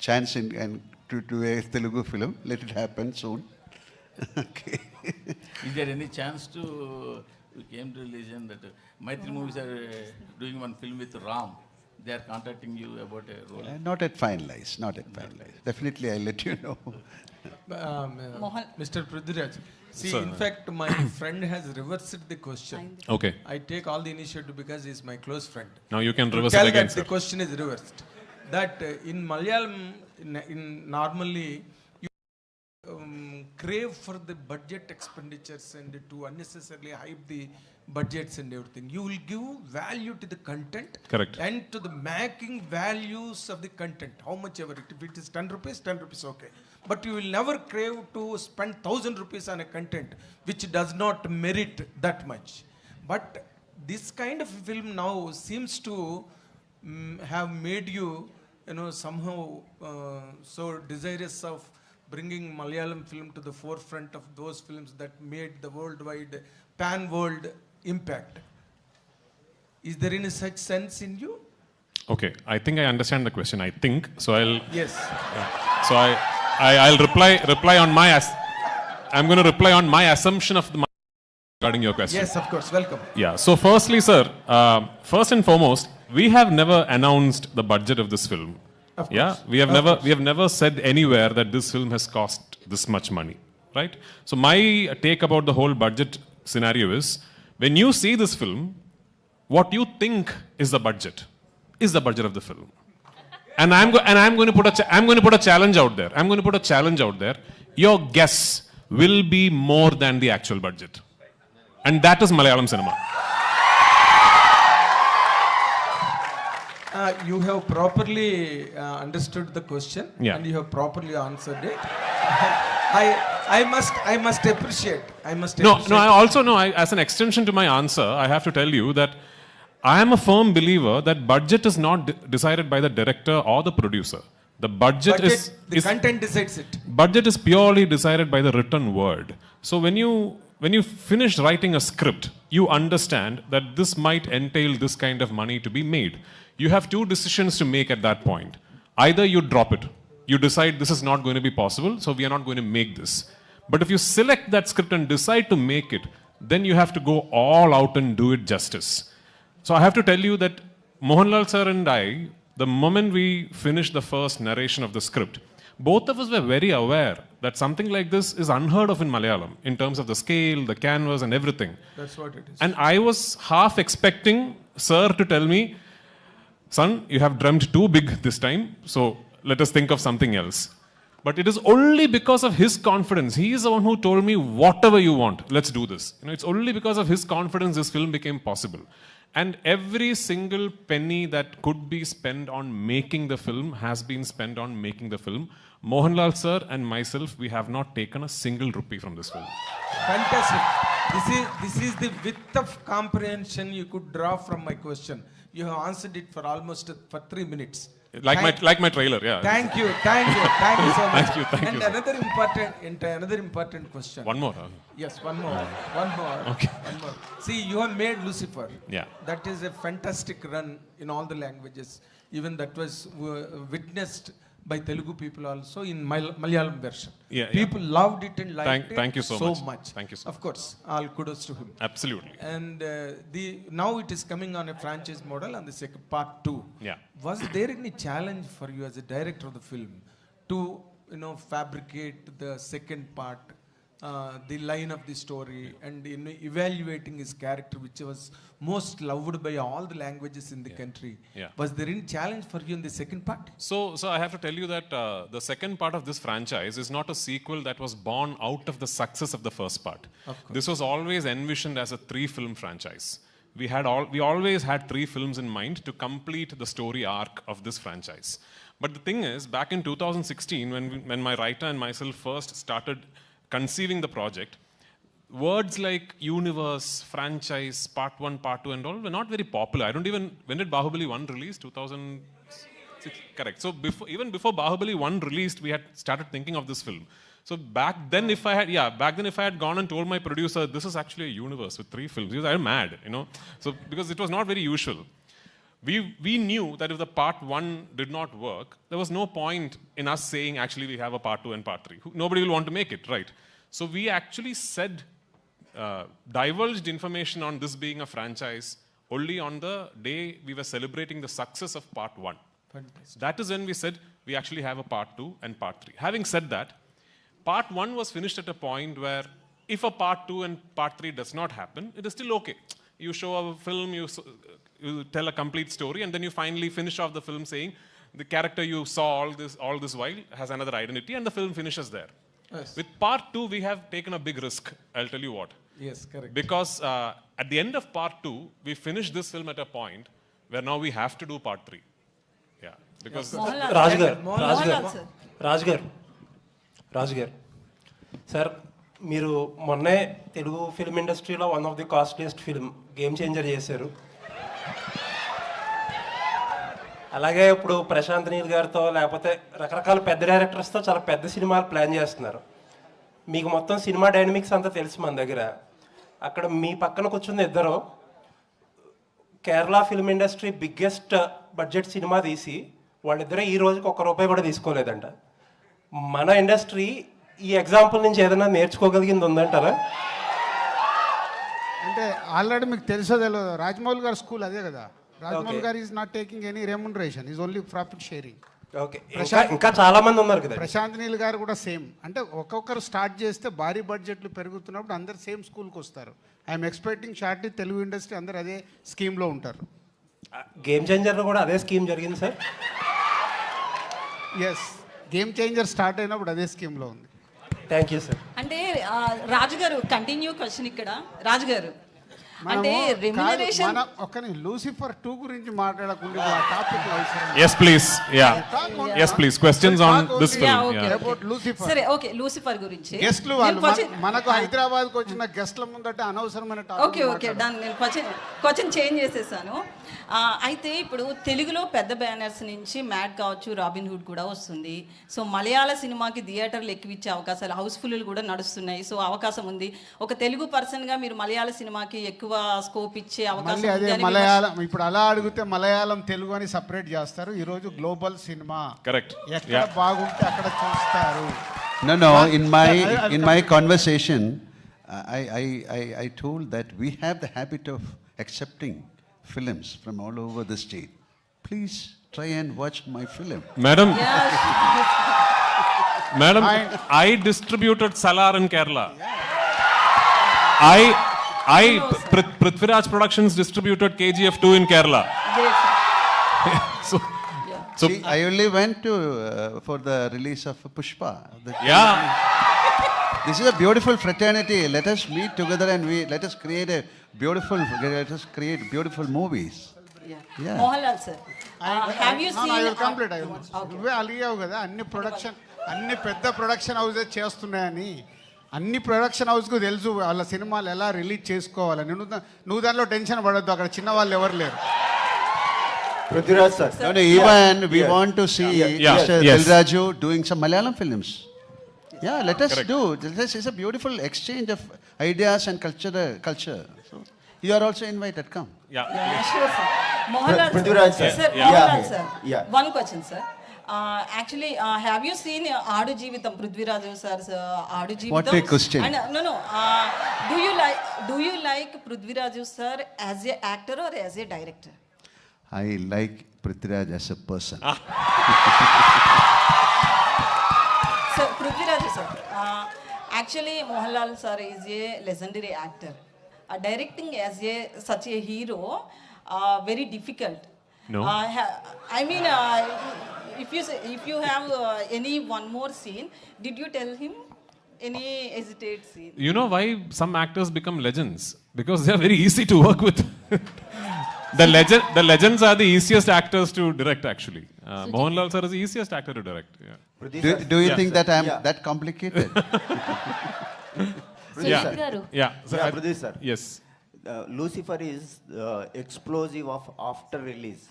chance and to do a Telugu film. Let it happen soon. Okay. Is there any chance to we came to religion that Maitri movies are doing one film with Ram? they are contacting you about a role? Not at finalized, not at finalized. Definitely, I'll let you know. Mr. Prithviraj, see, Sir. in fact, my friend has reversed the question. Okay. I take all the initiative because he's my close friend. Now you can To reverse tell it again, that sir. the question is reversed. That in Malayalam, in normally, you crave for the budget expenditures and to unnecessarily hype the budgets and everything. You will give value to the content. Correct. And to the making values of the content. How much ever it. If it is 10 rupees, okay. But you will never crave to spend 1,000 rupees on a content which does not merit that much. But this kind of film now seems to have made you, somehow so desirous of bringing Malayalam film to the forefront of those films that made the worldwide, pan-world impact. Is there any such sense in you? Okay, I think I understand the question. I think so. I'll Yes. so I'll reply on my I'm going to reply on my assumption of the regarding your question. Yes, of course. Welcome. Yeah. So firstly, sir, first and foremost, we have never announced the budget of this film. Of Yeah, course. we have never said anywhere that this film has cost this much money, right? So my take about the whole budget scenario is, when you see this film, what you think is the budget of the film. And I'm going to put a challenge out there. I'm going to put a challenge out there. Your guess will be more than the actual budget. And that is Malayalam cinema. You have properly understood the question, Yeah. and you have properly answered it. I must appreciate. No, I also know, as an extension to my answer, I have to tell you that I am a firm believer that budget is not decided by the director or the producer. The budget is content decides it. Budget is purely decided by the written word. So when you finish writing a script, you understand that this might entail this kind of money to be made. You have two decisions to make at that point. Either you drop it. You decide this is not going to be possible, so we are not going to make this. But if you select that script and decide to make it, then you have to go all out and do it justice. So I have to tell you that Mohanlal sir and I, the moment we finished the first narration of the script, both of us were very aware that something like this is unheard of in Malayalam in terms of the scale, the canvas and everything. That's what it is. And I was half expecting sir to tell me, son, you have dreamt too big this time, so let us think of something else. But it is only because of his confidence. He is the one who told me, whatever you want, let's do this. It's only because of his confidence this film became possible. And every single penny that could be spent on making the film has been spent on making the film. Mohanlal sir and myself, we have not taken a single rupee from this film. Fantastic. This is the width of comprehension you could draw from my question. You have answered it for almost 3 minutes. Like my trailer, yeah. Thank you so much. Thank you. And another important question. One more. Yes, one more. Okay. One more. See, you have made Lucifer. Yeah. That is a fantastic run in all the languages. Even that was witnessed by Telugu people also in Malayalam version. Yeah, people loved it and liked it thank you so much. Thank you so Of course, all kudos to him. Absolutely. And now it is coming on a franchise model on the second part 2. Yeah. Was there any challenge for you as a director of the film to fabricate the second part, the line of the story, and evaluating his character, which was most loved by all the languages in the country? Yeah. Was there any challenge for you in the second part? So I have to tell you that the second part of this franchise is not a sequel that was born out of the success of the first part. This was always envisioned as a 3-film franchise. We always had 3 films in mind to complete the story arc of this franchise. But the thing is, back in 2016, when my writer and myself first started conceiving the project, words like universe, franchise, part 1, part 2 and all were not very popular. When did Bahubali 1 release? 2006? Correct. So even before Bahubali 1 released, we had started thinking of this film. So back then if I had gone and told my producer, this is actually a universe with 3 films, he was mad, So because it was not very usual. We knew that if the part 1 did not work, there was no point in us saying, actually, we have a part 2 and part 3. Nobody will want to make it, right? So we actually divulged information on this being a franchise only on the day we were celebrating the success of part 1. That is when we said we actually have a part 2 and part 3. Having said that, part 1 was finished at a point where if a part 2 and part 3 does not happen, it is still okay. You show a film, you tell a complete story, and then you finally finish off the film saying the character you saw all this while has another identity, and the film finishes there. Yes. With part 2, we have taken a big risk. I'll tell you what. Yes, correct. Because at the end of part 2, we finished this film at a point where now we have to do part 3. Yeah. Because రాజు గారు sir మీరు మొన్నే Telugu film ఇండస్ట్రీలో one of the costliest film game changer చేశారు. అలాగే ఇప్పుడు ప్రశాంత్ నీల్ గారితో లేకపోతే రకరకాల పెద్ద డైరెక్టర్స్తో చాలా పెద్ద సినిమాలు ప్లాన్ చేస్తున్నారు. మీకు మొత్తం సినిమా డైనమిక్స్ అంతా తెలుసు మన దగ్గర. అక్కడ మీ పక్కన కూర్చున్న ఇద్దరు Kerala film industry biggest budget cinema తీసి వాళ్ళిద్దరూ ఈ రోజుకి ₹1 కూడా తీసుకోలేదంట. మన ఇండస్ట్రీ ఈ ఎగ్జాంపుల్ నుంచి ఏదైనా నేర్చుకోగలిగింది ఉందంటారా? అంటే ఆల్రెడీ మీకు తెలుసో తెలియదు, రాజమౌళి గారి స్కూల్ అదే కదా. రాజమౌళి గారు is not taking any remuneration, is only profit sharing. Okay, ఇంకా చాలా మంది ఉన్నారు కదా. ప్రశాంత్ నీల్ గారు కూడా సేమ్. అంటే ఒక్కొక్కరు స్టార్ట్ చేస్తే భారీ బడ్జెట్లు పెరుగుతున్నప్పుడు అందరు సేమ్ స్కూల్కి వస్తారు. I'm expecting shortly Telugu industry అందరు అదే స్కీమ్లో ఉంటారు. గేమ్ చేంజర్లో కూడా అదే స్కీమ్ జరిగింది sir. Yes, game changer start అయినప్పుడు అదే స్కీమ్లో ఉంది. Thank you sir. అంటే రాజుగారు కంటిన్యూ క్వశ్చన్ ఇక్కడ. రాజుగారు అంటే రెమ్యునరేషన్ ఒక్కని లూసిఫర్ 2 గురించి మాట్లాడకుండా topic yes please, yeah, yes please, questions on this film. About Lucifer. సరే, ఓకే, లూసిఫర్ గురించి గెస్ట్లు వాళ్ళు మనకు హైదరాబాద్కి వచ్చిన గెస్ట్ల ముందట అనవసరమైన టాపిక్. Okay okay done. నేను క్వశ్చన్ చేంజ్ చేసేసాను. అయితే ఇప్పుడు తెలుగులో పెద్ద బ్యానర్స్ నుంచి మ్యాడ్ కావచ్చు, రాబిన్ హుడ్ కూడా వస్తుంది. సో మలయాళ సినిమాకి థియేటర్లు ఎక్కువిచ్చే అవకాశాలు, హౌస్ఫుల్ కూడా నడుస్తున్నాయి. సో అవకాశం ఉంది. ఒక తెలుగు పర్సన్గా మీరు మలయాళ సినిమాకి ఎక్కువ స్కోప్ ఇచ్చే అవకాశం ఉంది. మలయాళం ఇప్పుడు అలా అడిగితే మలయాళం తెలుగు అని సపరేట్ చేస్తారు. ఈరోజు గ్లోబల్ సినిమా కరెక్ట్, ఎక్కడ బాగుంటే అక్కడ చూస్తారు. No, in my conversation I told that we have the habit of accepting films from all over the state. Please try and watch my film. Madam, I distributed Salar in Kerala. Prithviraj Productions distributed KGF 2 in Kerala. So See, I only went to for the release of Pushpa. Yeah. This is a beautiful fraternity. Let us meet together and let us create beautiful movies. Yeah. Mohanlal sir, have you seen? I will complete. నువ్వే అలిగావు కదా అన్ని పెద్ద production houses చేస్తున్నాయని. అన్ని production హౌస్కు తెలుసు వాళ్ళ సినిమాలు ఎలా రిలీజ్ చేసుకోవాలని. నువ్వు దానిలో టెన్షన్ పడద్దు, అక్కడ చిన్న వాళ్ళు ఎవరు లేరు. Prithviraj sir. No, even we want to see Mr. Dilraju doing some Malayalam films. Yeah, let us do. This is a beautiful exchange of ideas and culture. So you are also invited. Come. Yeah. Sure sir. Mohanlal Prithviraj sir. Mohanlal sir. One question sir. Actually, have you seen Aadu Jeevitham, Prithviraj sir's Aadu Jeevitham? What a question. And, no. Do you like Prithviraj sir as a actor or as a director? I like Prithviraj as a person. So, Prithviraj sir, actually Mohanlal sir is a legendary actor. Directing as such a hero, very difficult. No. I mean, if you have any one more scene, did you tell him any hesitate scene? You know why some actors become legends? Because they are very easy to work with. The legends are the easiest actors to direct actually. Mohanlal sir is the easiest actor to direct. Yeah. Do you think that I am that complicated? Yeah. So Pradesh sir. Yes. Lucifer is explosive of after release.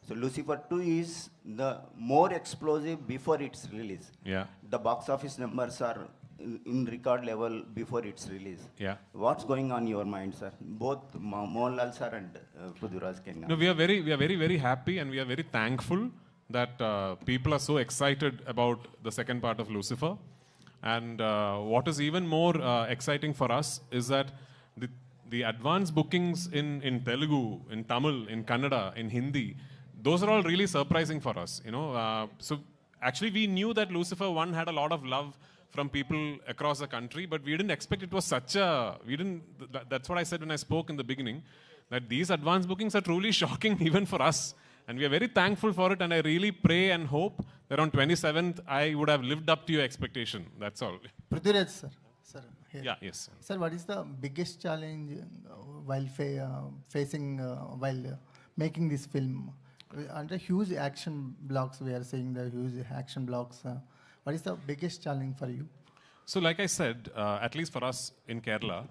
So Lucifer 2 is the more explosive before its release. Yeah. The box office numbers are in record level before its release. Yeah. What's going on in your mind, sir? Both Mohanlal sir and Prithviraj Kenna. No, we are very happy and we are very thankful that people are so excited about the second part of Lucifer. And what is even more exciting for us is that the advance bookings in Telugu, in Tamil, in Kannada, in Hindi, those are all really surprising for us, you know. So actually we knew that Lucifer 1 had a lot of love from people across the country, but we didn't expect it was such a, that's what I said when I spoke in the beginning, that these advance bookings are truly shocking even for us. And we are very thankful for it, and I really pray and hope that on 27th I would have lived up to your expectation. That's all. Prithviraj, sir. Sir, here. Yeah, yes. Sir, what is the biggest challenge while facing, while making this film? Under huge action blocks, we are seeing the huge action blocks. What is the biggest challenge for you? So like I said, at least for us in Kerala,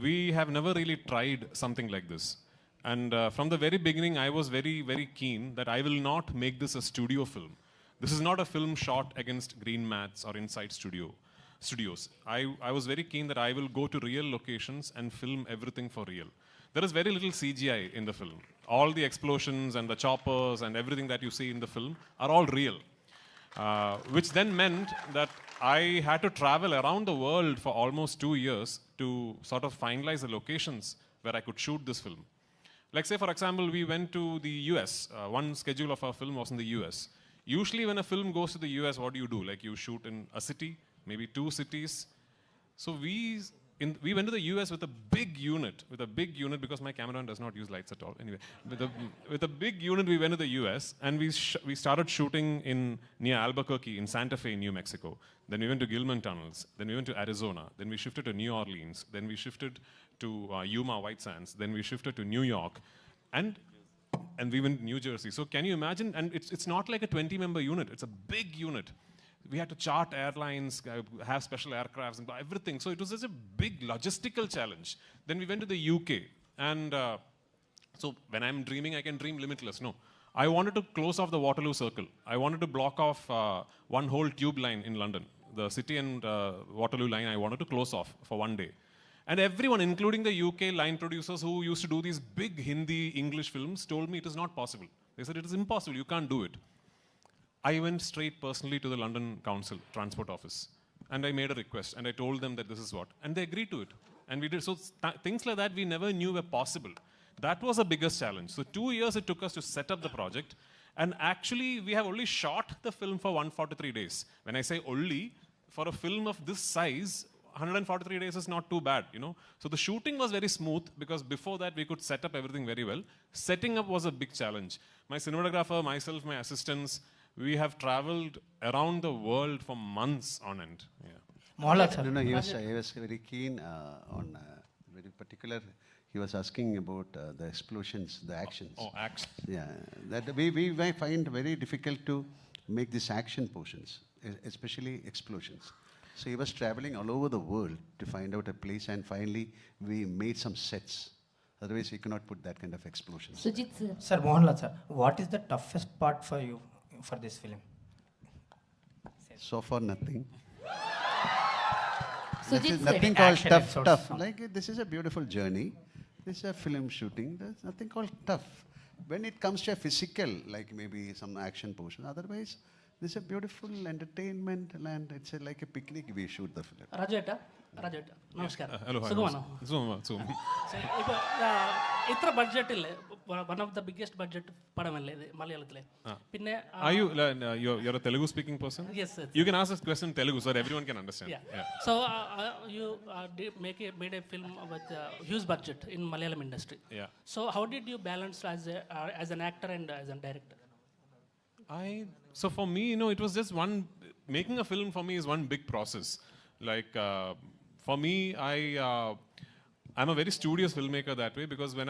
we have never really tried something like this. And from the very beginning, I was very, very keen that I will not make this a studio film. This is not a film shot against green mats or inside studios. I was very keen that I will go to real locations and film everything for real. There is very little CGI in the film. All the explosions and the choppers and everything that you see in the film are all real. Which then meant that I had to travel around the world for almost 2 years to sort of finalize the locations where I could shoot this film. Like say, for example, we went to the US. One schedule of our film was in the US. Usually when a film goes to the US, what do? Like you shoot in a city, maybe 2 cities. So we went to the US with a big unit, because my cameraman does not use lights at all. Anyway, with a big unit, we went to the US and we started shooting near Albuquerque in Santa Fe, New Mexico. Then we went to Gilman Tunnels. Then we went to Arizona. Then we shifted to New Orleans. Then we shifted to Yuma, White Sands. Then we shifted to New York. And we went to New Jersey. So can you imagine? And it's not like a 20-member unit. It's a big unit. We had to chart airlines, have special aircrafts, and everything. So it was such a big logistical challenge. Then we went to the UK. And so when I'm dreaming, I can dream limitless. No. I wanted to close off the Waterloo Circle. I wanted to block off one whole tube line in London. The City and Waterloo line I wanted to close off for 1 day. And everyone, including the UK line producers who used to do these big Hindi, English films, told me it is not possible. They said, it is impossible, you can't do it. I went straight personally to the London Council Transport Office. And I made a request, and I told them that this is what. And they agreed to it. And we did. So things like that we never knew were possible. That was the biggest challenge. So 2 years it took us to set up the project. And actually, we have only shot the film for 143 days. When I say only, for a film of this size, 143 days is not too bad, you know. So the shooting was very smooth because before that we could set up everything very well. Setting up was a big challenge. My cinematographer, myself, my assistants, we have traveled around the world for months on end. Yeah. No, he was very keen on very particular. He was asking about the explosions, the actions. Oh, actions. Yeah, that we might find very difficult to make these action portions, especially explosions. So he was traveling all over the world to find out a place, and finally we made some sets. Otherwise, we cannot put that kind of explosions. Sujit sir. Sir, Mohanlal sir, what is the toughest part for you for this film? So far, nothing. Sujit nothing sir. called tough. Like this is a beautiful journey. This is a film shooting. There's nothing called tough. When it comes to a physical, like maybe some action portion, otherwise, this is a beautiful entertainment and it's like a picnic we shoot the film. Rajeta, namaskar. Hello. Zoom. இப்போ ഇത്ര budget ഇല്ലേ one of the biggest budget പടമല്ലേ ഇത് മലയാളത്തിലെ പിന്നെ Are you you're a Telugu speaking person? Yes, sir. You can ask this question in Telugu so everyone can understand. Yeah. So you made a film with huge budget in Malayalam industry. Yeah. So how did you balance as an actor and as a director? So for me, you know, it was just making a film for me is one big process. Like for me, I'm a very studious filmmaker that way because when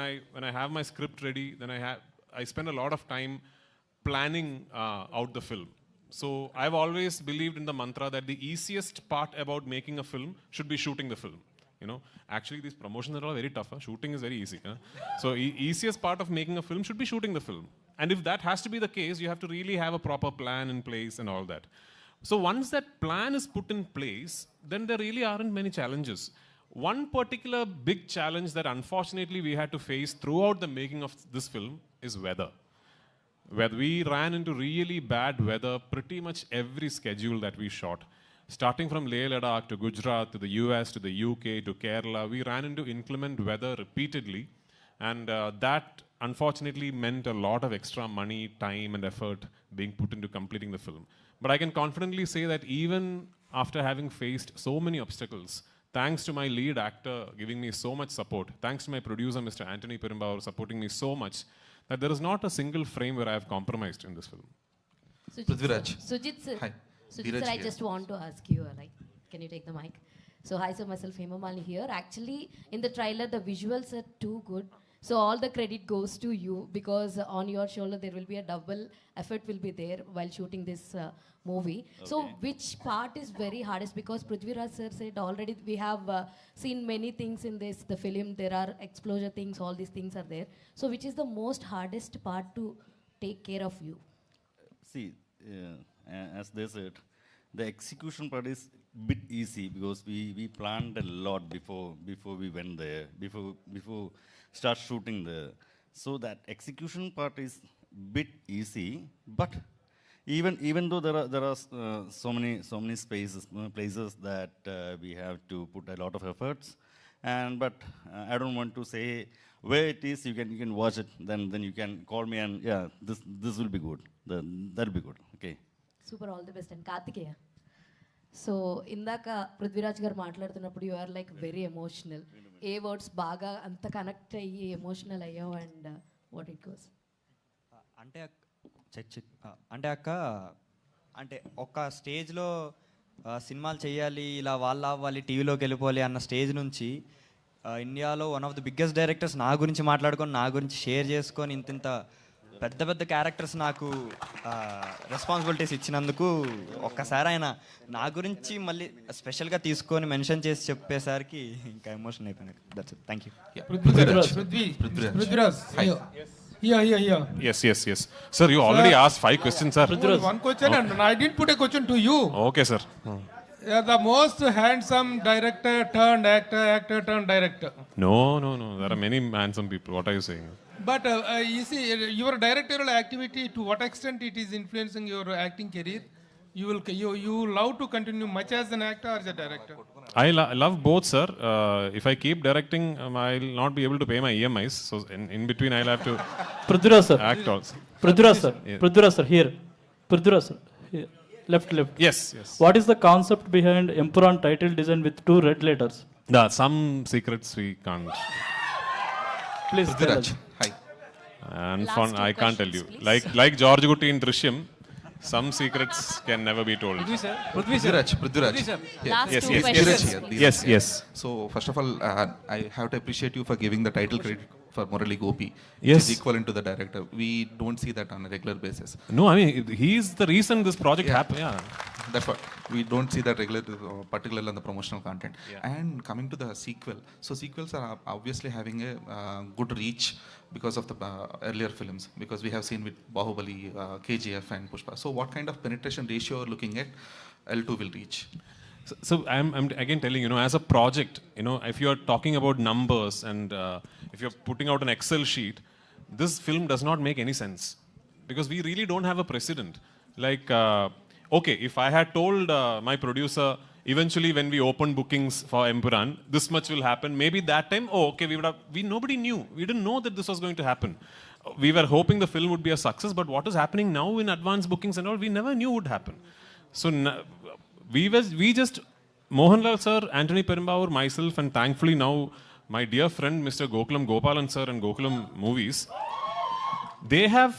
I have my script ready, then I spend a lot of time planning out the film. So I've always believed in the mantra that the easiest part about making a film should be shooting the film. You know, actually these promotions are all very tough. Shooting is very easy. So easiest part of making a film should be shooting the film. And if that has to be the case, you have to really have a proper plan in place and all that. So once that plan is put in place, then there really aren't many challenges. One particular big challenge that unfortunately we had to face throughout the making of this film is weather. Where we ran into really bad weather pretty much every schedule that we shot. Starting from Leh Ladakh to Gujarat to the US to the UK to Kerala, we ran into inclement weather repeatedly, and that unfortunately meant a lot of extra money, time, and effort being put into completing the film. But I can confidently say that even after having faced so many obstacles, thanks to my lead actor giving me so much support, thanks to my producer, Mr. Anthony Perumbavoor, supporting me so much, that there is not a single frame where I have compromised in this film. Sujit sir, Hi. Sujit Dheeraj sir, I here. just want to ask you, can you take the mic? So hi sir, myself Hema Malini here. Actually, in the trailer, the visuals are too good. So all the credit goes to you because on your shoulder there will be a double effort will be there while shooting this movie. So which part is very hardest? Because Prithviraj sir said already we have seen many things in the film. There are explosion things, all these things are there. So which is the most hardest part to take care of you? See, as they said, the execution part is bit easy because we planned a lot before we went there, before start shooting there. So that execution part is bit easy, but even though there are so many places that we have to put a lot of efforts, but I don't want to say where it is. You can watch it, then you can call me and yeah, this will be good. That'll be good. Okay. Super, all the best. And Kartikeya. So ఇందాక పృథ్వీరాజ్ గారు మాట్లాడుతున్నప్పుడు you are like very emotional. A words బాగా అంత connect అయ్యి emotional అయ్యావు and what it goes? అంటే అక్క అంటే ఒక స్టేజ్లో సినిమాలు చేయాలి, ఇలా వాళ్ళ అవ్వాలి, టీవీలోకి వెళ్ళిపోవాలి అన్న స్టేజ్ నుంచి ఇండియాలో one of the biggest directors నా గురించి మాట్లాడుకొని, నా గురించి షేర్ చేసుకొని ఇంత పెద్ద పెద్ద క్యారెక్టర్స్ నాకు రెస్పాన్సిబిలిటీస్ ఇచ్చినందుకు ఒక్కసారి ఆయన నా గురించి మళ్ళీ స్పెషల్గా తీసుకొని మెన్షన్ చేసి చెప్పేసరికి ఇంకా ఎమోషన్ అయిపోయినాయి. That's it. Thank you. Yes. Sir, you already asked 5 questions, sir. One question, and I did put a question to you. Okay, sir. The most handsome director turned actor turned director. No. There are many handsome people. What are you saying? But you see, your directorial activity, to what extent it is influencing your acting career? You love to continue much as an actor or as a director? I love both, sir. If I keep directing, I'll not be able to pay my EMIs. So in between, I'll have to Prithviraj sir. act also. Prithviraj sir. Yeah. Prithviraj sir, here. Prithviraj sir. Here. Left. Yes. What is the concept behind Empuraan title design with 2 red letters? Some secrets we can't. Please tell us. Hi. And Last fun, 2 I can't tell you. questions, please. Like George Gutti in Drishyam, some secrets can never be told. Prithviraj. Last Yes, 2 yes, questions, here. please. Yes. So first of all, I have to appreciate you for giving the title credit for Murali Gopi. Yes. Which is equivalent to the director. We don't see that on a regular basis. No, I mean, he's the reason this project happened. Yeah. That's what. We don't see that regular, particularly on the promotional content. Yeah. And coming to the sequel. So sequels are obviously having a good reach because of the earlier films. Because we have seen with Bahubali, KGF and Pushpa. So what kind of penetration ratio are looking at L2 will reach? So I'm again telling, as a project, if you're talking about numbers and if you're putting out an Excel sheet, this film does not make any sense because we really don't have a precedent. Like, okay, if I had told my producer, eventually when we opened bookings for Empuraan, this much will happen, maybe that time, nobody knew. We didn't know that this was going to happen. We were hoping the film would be a success, but what is happening now in advance bookings and all, we never knew would happen. So we just, Mohanlal sir, Anthony Perumbavoor, myself, and thankfully now my dear friend Mr. Gokulam Gopalan sir and Gokulam Movies, they have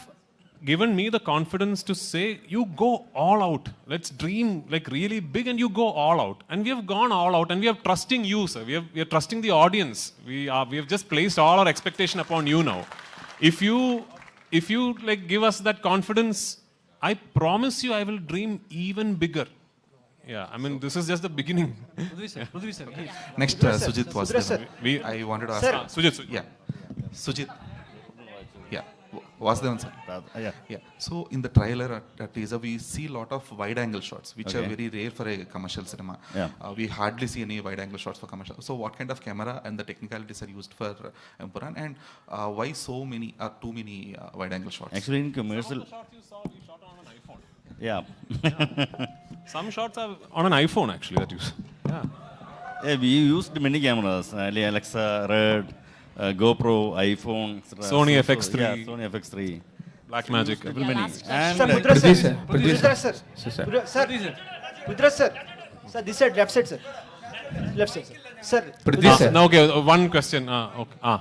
given me the confidence to say, you go all out. Let's dream like really big and you go all out. And we have gone all out and we are trusting you, sir. We are trusting the audience. We have just placed all our expectation upon you now. If you like give us that confidence, I promise you I will dream even bigger. Yeah, I mean, this is just the beginning. Prithvi sir. Next, Sujit was there. I wanted to ask. Sujit. Yeah. Sujit. Yeah. Vasudevan sir. Yeah. So in the trailer at teaser, we see a lot of wide-angle shots, which are very rare for a commercial cinema. Yeah. We hardly see any wide-angle shots for commercial. So what kind of camera and the technicalities are used for Empuraan, and why so many or too many wide-angle shots? Actually, in commercial. You shot on an iPhone. Yeah. Some shots are on an iPhone actually that use. Yeah. Yeah, we used many cameras, Alexa, Red, GoPro, iPhone, etc. Sony FX3. Yeah, Sony FX3. Blackmagic. Many. And Sir, Prithviraj sir. Prithviraj sir. Sir. Prithviraj sir. Sir, this side, left side, sir. Left side, sir. Sir. Prithviraj sir. Now, okay, one question. Okay.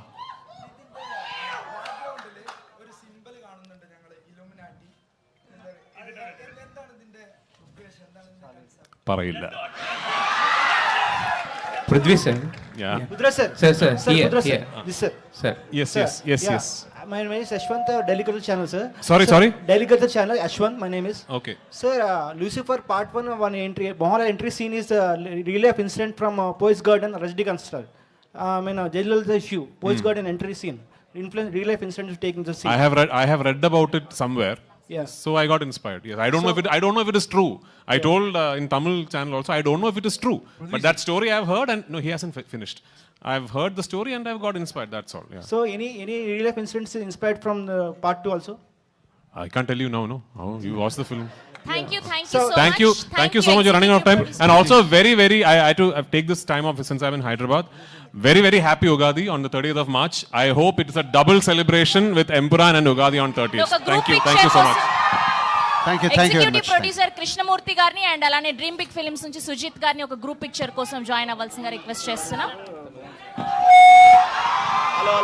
പറയില്ല. Prithvi sir. Yeah. Prithviraj sir. Sir, sir. Sir, Here, Prithviraj sir. here. This sir. Sir. Yes, Sir. yes, yes, Yeah. yes. My name is Ashwant, Delhi Cultural Channel, sir. Sorry, Sir, sorry? Delhi Cultural Channel, Ashwant, my name is. Okay. Sir, Lucifer Part 1, one entry, Mohanlal entry scene is real life incident from Poets Garden, Rajnikant star. I mean, Jailal issue, Poets Garden entry scene. Real life incident is taking the scene. I have read about it somewhere. Yes. So I got inspired. Yes. I don't know if it is true. I told in Tamil channel also, I don't know if it is true. But that story I've heard, and no, he hasn't finished. I've heard the story and I've got inspired. That's all. Yeah. So any real life incidents inspired from Part 2 also? I can't tell you now. No, you watch the film. Thank you so much. Thank you so much. You're running out of time. And also very, I had to take this time off since I'm in Hyderabad. Very happy Ugadi on the 30th of March. I hope it is a double celebration with Empuraan and Ugadi on 30th. Thank you so much. Thank you executive producer Krishnamurthy గారిని and అలానే dream big films నుంచి సుజిత్ గారిని ఒక group picture కోసం join అవ్వాల్సిందిగా request చేస్తున్నాం. Hello